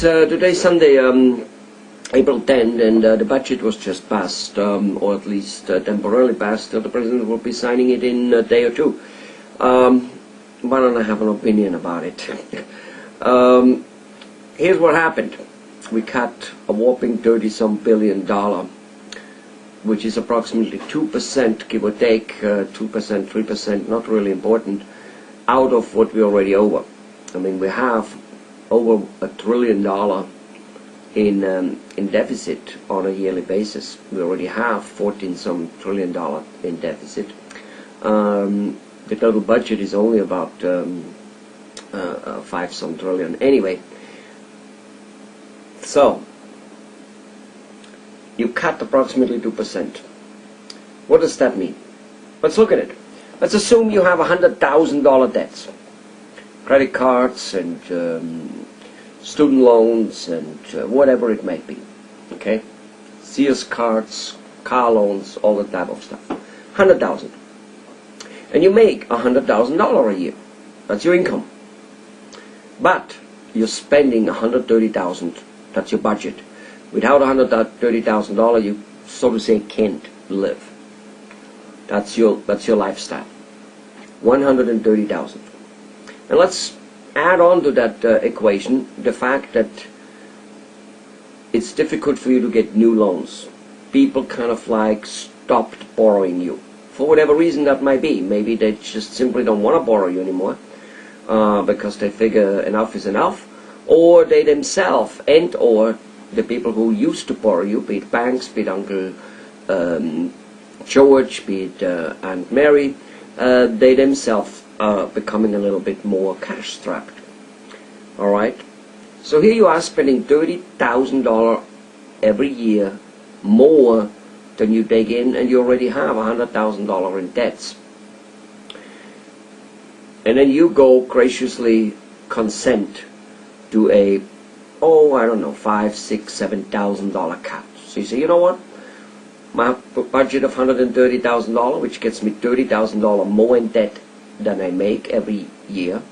Today's Sunday, April 10th, and the budget was just passed, or at least temporarily passed. The president will be signing it in a day or two. Why don't I have an opinion about it? Here's what happened. We cut a whopping $30-some billion, which is approximately 2%, give or take, 2%, 3%, not really important, out of what we already owe. I mean, we have over $1 trillion in deficit on a yearly basis. We already have 14-some trillion in deficit. The total budget is only about 5-some trillion. Anyway, so you cut approximately 2%. What does that mean? Let's look at it. Let's assume you have $100,000 debts, credit cards and student loans and whatever it might be. Okay, Sears cards, car loans, all that type of stuff. 100,000, and you make $100,000 a year. That's your income. But you're spending $130,000. That's your budget. Without $130,000, you, so to say, can't live. That's your lifestyle. $130,000. And let's add on to that equation the fact that it's difficult for you to get new loans. People kind of like stopped borrowing you for whatever reason that might be. Maybe they just simply don't want to borrow you anymore because they figure enough is enough, or they themselves and or the people who used to borrow you, be it banks, be it Uncle George, be it Aunt Mary, they themselves are becoming a little bit more cash strapped. Alright? So here you are spending $30,000 every year more than you take in, and you already have $100,000 in debts. And then you go graciously consent to a, I don't know, $5,000, $6,000, $7,000 cut. So you say, you know what? My budget of $130,000, which gets me $30,000 more in debt than I make every year,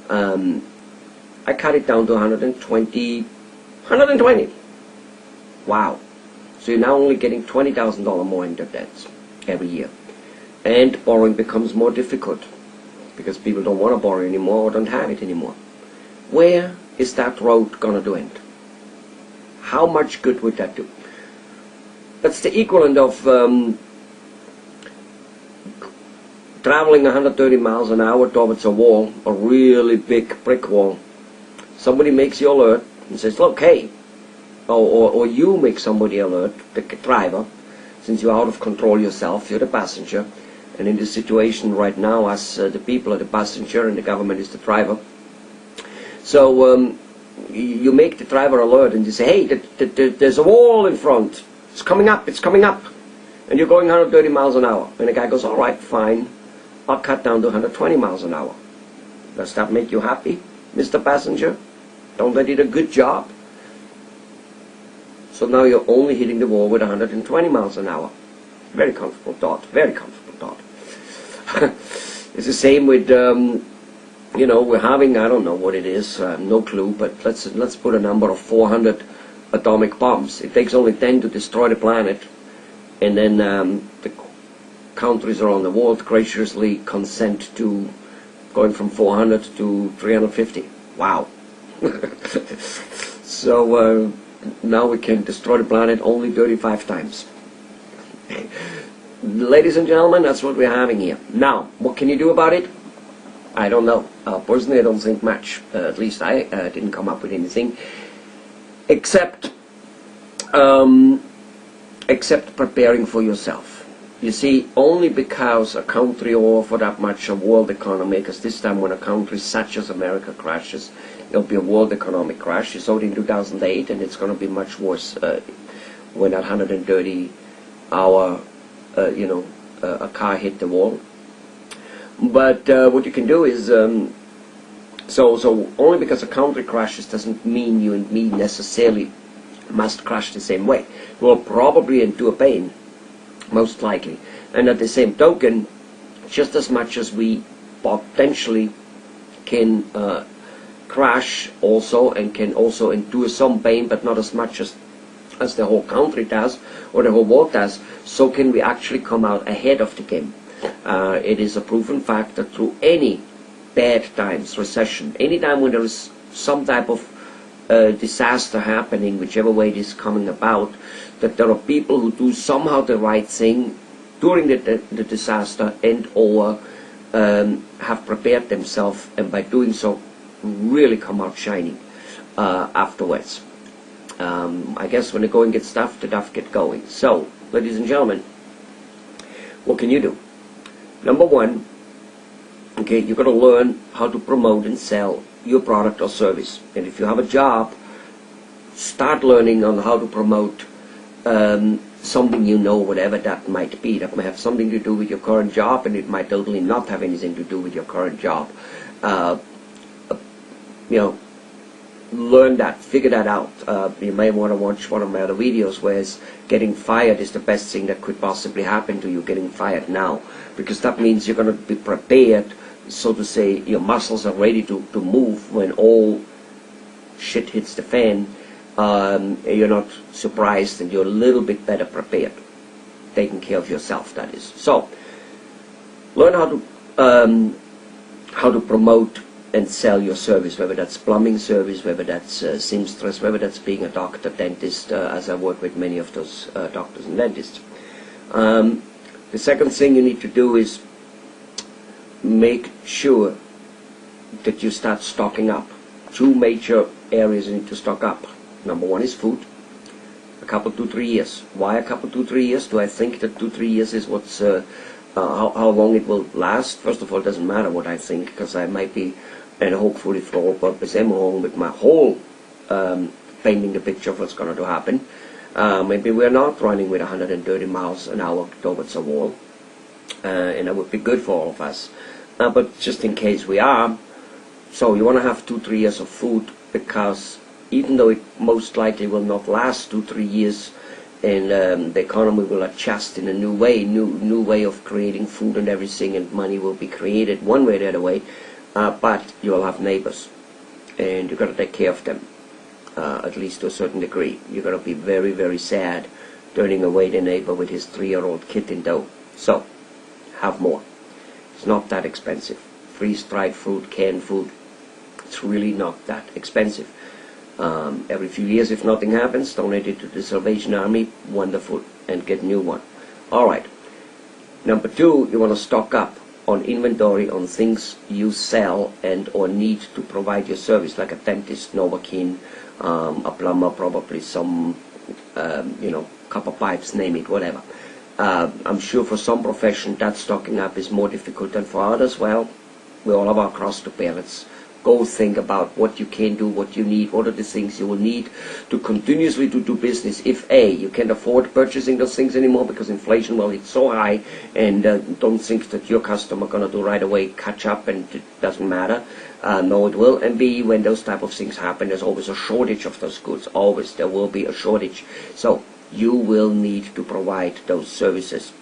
I cut it down to 120. Wow. So you're now only getting $20,000 more in your debts every year. And borrowing becomes more difficult because people don't want to borrow anymore or don't have it anymore. Where is that road going to end? How much good would that do? That's the equivalent of traveling 130 miles an hour towards a wall, a really big brick wall. Somebody makes you alert and says, look, hey, or you make somebody alert, the driver, since you're out of control yourself, you're the passenger, and in this situation right now, as the people are the passenger and the government is the driver. So you make the driver alert and you say, hey, there's a wall in front. It's coming up, it's coming up. And you're going 130 miles an hour. And the guy goes, all right, fine. I'll cut down to 120 miles an hour. Does that make you happy, Mr. Passenger? Don't they did a good job? So now you're only hitting the wall with 120 miles an hour. Very comfortable thought, very comfortable thought. It's the same with, you know, we're having, I don't know what it is, no clue, but let's put a number of 400 atomic bombs. It takes only 10 to destroy the planet, and then the countries around the world graciously consent to going from 400 to 350. Wow. So now we can destroy the planet only 35 times. Ladies and gentlemen, that's what we're having here. Now, what can you do about it? I don't know. Personally, I don't think much. At least I didn't come up with anything except preparing for yourself. You see, only because a country, or for that much a world economy, because this time when a country such as America crashes, it'll be a world economic crash. You saw it in 2008, and it's going to be much worse when that 130-hour, a car hit the wall. But what you can do is, so only because a country crashes doesn't mean you and me necessarily must crash the same way. We'll probably endure pain, most likely. And at the same token, just as much as we potentially can crash also and can also endure some pain, but not as much as the whole country does or the whole world does, so can we actually come out ahead of the game. It is a proven fact that through any bad times, recession, any time when there is some type of disaster happening, whichever way it is coming about, that there are people who do somehow the right thing during the disaster and or have prepared themselves, and by doing so really come out shining afterwards. I guess when the going gets tough, the tough get going. So, ladies and gentlemen, what can you do? Number one, okay, you've got to learn how to promote and sell your product or service. And if you have a job, start learning on how to promote something you know, whatever that might be. That might have something to do with your current job, and it might totally not have anything to do with your current job. Learn that, figure that out. You may want to watch one of my other videos where getting fired is the best thing that could possibly happen to you, getting fired now, because that means you're going to be prepared, so to say. Your muscles are ready to move when all shit hits the fan. You're not surprised, and you're a little bit better prepared, taking care of yourself, that is. So learn how to promote and sell your service, whether that's plumbing service, whether that's seamstress, whether that's being a doctor, dentist, as I work with many of those doctors and dentists. The second thing you need to do is make sure that you start stocking up. Two major areas you need to stock up. Number one is food. A couple, 2-3 years. Why a couple, 2-3 years? Do I think that 2-3 years is what's how long it will last? First of all, it doesn't matter what I think, because I might be, and hopefully for all purpose, I'm wrong with my whole painting the picture of what's going to happen. Maybe we're not running with 130 miles an hour towards a wall, and that would be good for all of us. But just in case we are, so you want to have 2-3 years of food, because even though it most likely will not last 2-3 years, and the economy will adjust in a new way of creating food and everything, and money will be created one way or the other way, but you'll have neighbors, and you've got to take care of them, at least to a certain degree. You're going to be very, very sad turning away the neighbor with his 3-year-old kid in tow. So, have more. It's not that expensive. Freeze-dried fruit, canned food, it's really not that expensive. Every few years, if nothing happens, donate it to the Salvation Army. Wonderful. And get a new one. Alright. Number two, you want to stock up on inventory on things you sell and or need to provide your service, like a dentist, Novocaine, a plumber, probably some, copper pipes, name it, whatever. I'm sure for some profession that stocking up is more difficult than for others. Well, we all have our cross to bear. Let's go think about what you can do, what you need, what are the things you will need to continuously to do business. If A, you can't afford purchasing those things anymore because inflation, well, it's so high, and don't think that your customer going to do right away, catch up, and it doesn't matter. No, it will. And B, when those type of things happen, there's always a shortage of those goods. Always, there will be a shortage. So you will need to provide those services.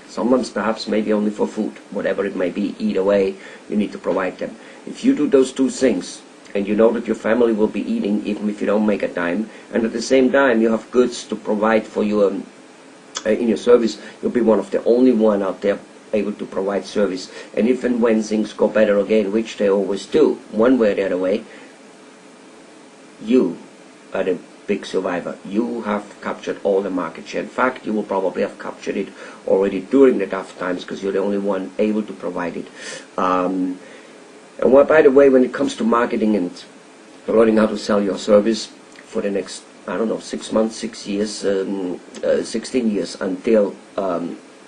Sometimes perhaps maybe only for food, whatever it may be. Either way, you need to provide them. If you do those two things, and you know that your family will be eating even if you don't make a dime, and at the same time you have goods to provide for you in your service, you'll be one of the only one out there able to provide service. And if and when things go better again, which they always do, one way or the other way, you are the big survivor. You have captured all the market share. In fact, you will probably have captured it already during the tough times, because you're the only one able to provide it. And by the way, when it comes to marketing and learning how to sell your service for the next, 6 months, 6 years, 16 years until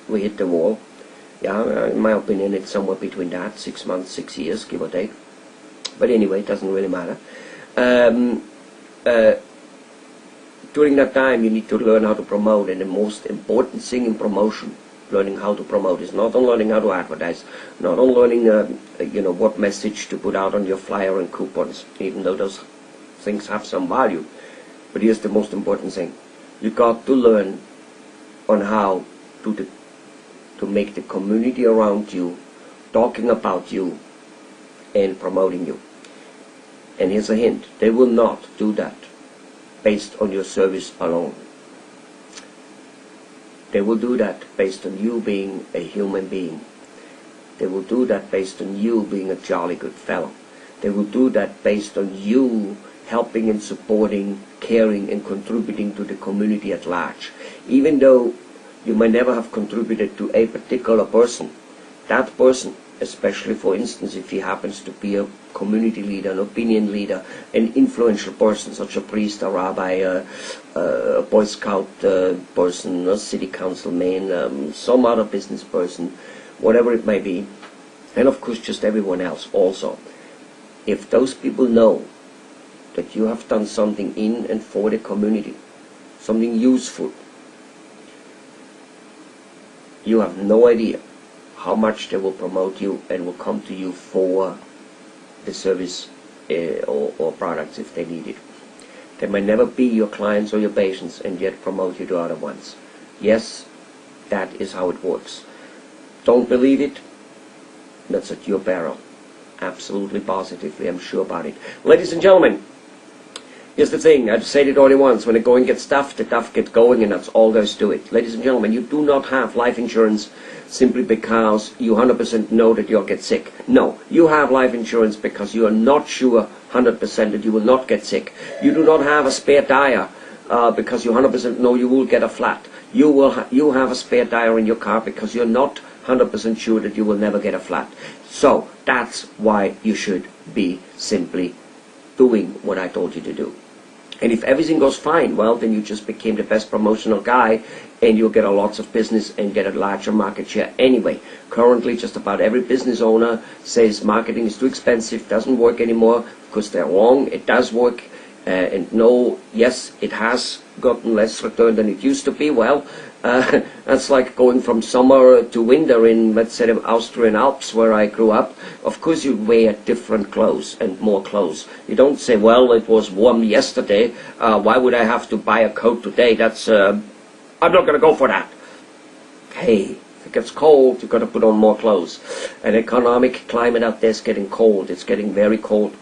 we hit the wall, in my opinion, it's somewhere between that, 6 months, 6 years, give or take. But anyway, it doesn't really matter. During that time, you need to learn how to promote, and the most important thing in promotion, learning how to promote, is not on learning how to advertise, not on learning, what message to put out on your flyer and coupons, even though those things have some value. But here's the most important thing: you got to learn on how to make the community around you talking about you and promoting you. And here's a hint, they will not do that based on your service alone. They will do that based on you being a human being. They will do that based on you being a jolly good fellow. They will do that based on you helping and supporting, caring and contributing to the community at large. Even though you may never have contributed to a particular person, that person, especially for instance if he happens to be a community leader, an opinion leader, an influential person such a priest, a rabbi, a Boy Scout person, a city councilman, some other business person, whatever it may be, and of course just everyone else also. If those people know that you have done something in and for the community, something useful, you have no idea how much they will promote you and will come to you for the service or products if they need it. They may never be your clients or your patients and yet promote you to other ones. Yes, that is how it works. Don't believe it? That's at your peril. Absolutely positively, I'm sure about it. Ladies and gentlemen, here's the thing, I've said it already once, when the going gets tough, the tough get going, and that's all there is to it. Ladies and gentlemen, you do not have life insurance simply because you 100% know that you'll get sick. No, you have life insurance because you are not sure 100% that you will not get sick. You do not have a spare tire because you 100% know you will get a flat. You have a spare tire in your car because you're not 100% sure that you will never get a flat. So that's why you should be simply doing what I told you to do. And if everything goes fine, well, then you just became the best promotional guy and you'll get a lots of business and get a larger market share anyway. Currently, just about every business owner says marketing is too expensive, doesn't work anymore, because they're wrong. It does work. And no, yes, it has gotten less return than it used to be. Well, that's like going from summer to winter in, let's say, the Austrian Alps where I grew up. Of course you wear different clothes and more clothes. You don't say, well, it was warm yesterday, why would I have to buy a coat today? That's, I'm not going to go for that. Hey, if it gets cold, you've got to put on more clothes. An economic climate out there is getting cold. It's getting very cold.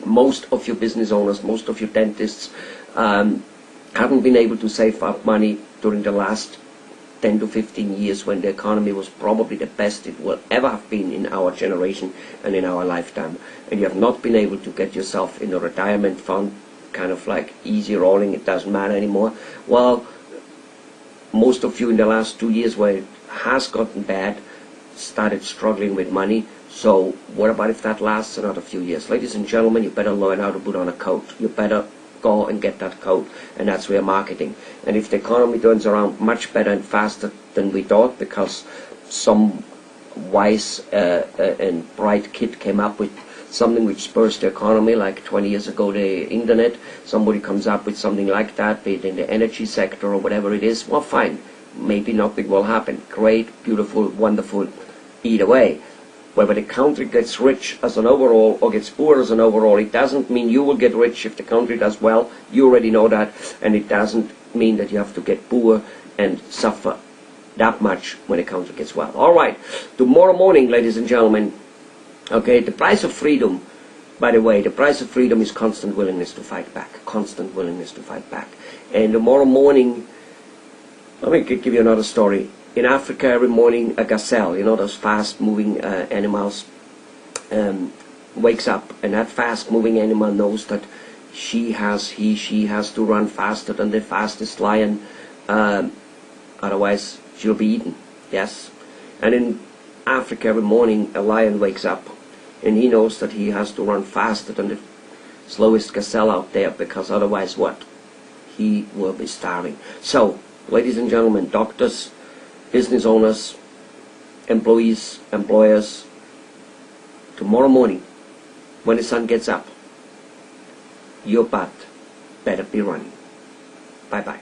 Most of your business owners, most of your dentists haven't been able to save up money during the last 10 to 15 years when the economy was probably the best it will ever have been in our generation and in our lifetime. And you have not been able to get yourself in a retirement fund, kind of like easy rolling, it doesn't matter anymore. Well, most of you in the last 2 years where it has gotten bad started struggling with money. So what about if that lasts another few years? Ladies and gentlemen, you better learn how to put on a coat. You better go and get that coat, and that's where marketing. And if the economy turns around much better and faster than we thought, because some wise and bright kid came up with something which spurs the economy, like 20 years ago the internet, somebody comes up with something like that, be it in the energy sector or whatever it is, well, fine, maybe nothing will happen. Great, beautiful, wonderful, either way. Whether the country gets rich as an overall or gets poor as an overall, it doesn't mean you will get rich if the country does well. You already know that. And it doesn't mean that you have to get poor and suffer that much when the country gets well. All right. Tomorrow morning, ladies and gentlemen, okay, the price of freedom, by the way, the price of freedom is constant willingness to fight back. Constant willingness to fight back. And tomorrow morning, let me give you another story. In Africa, every morning, a gazelle, you know, those fast-moving animals, wakes up, and that fast-moving animal knows that she has to run faster than the fastest lion, otherwise she'll be eaten. Yes, and in Africa, every morning, a lion wakes up, and he knows that he has to run faster than the slowest gazelle out there, because otherwise, what? He will be starving. So, ladies and gentlemen, doctors, business owners, employees, employers, tomorrow morning, when the sun gets up, your butt better be running. Bye-bye.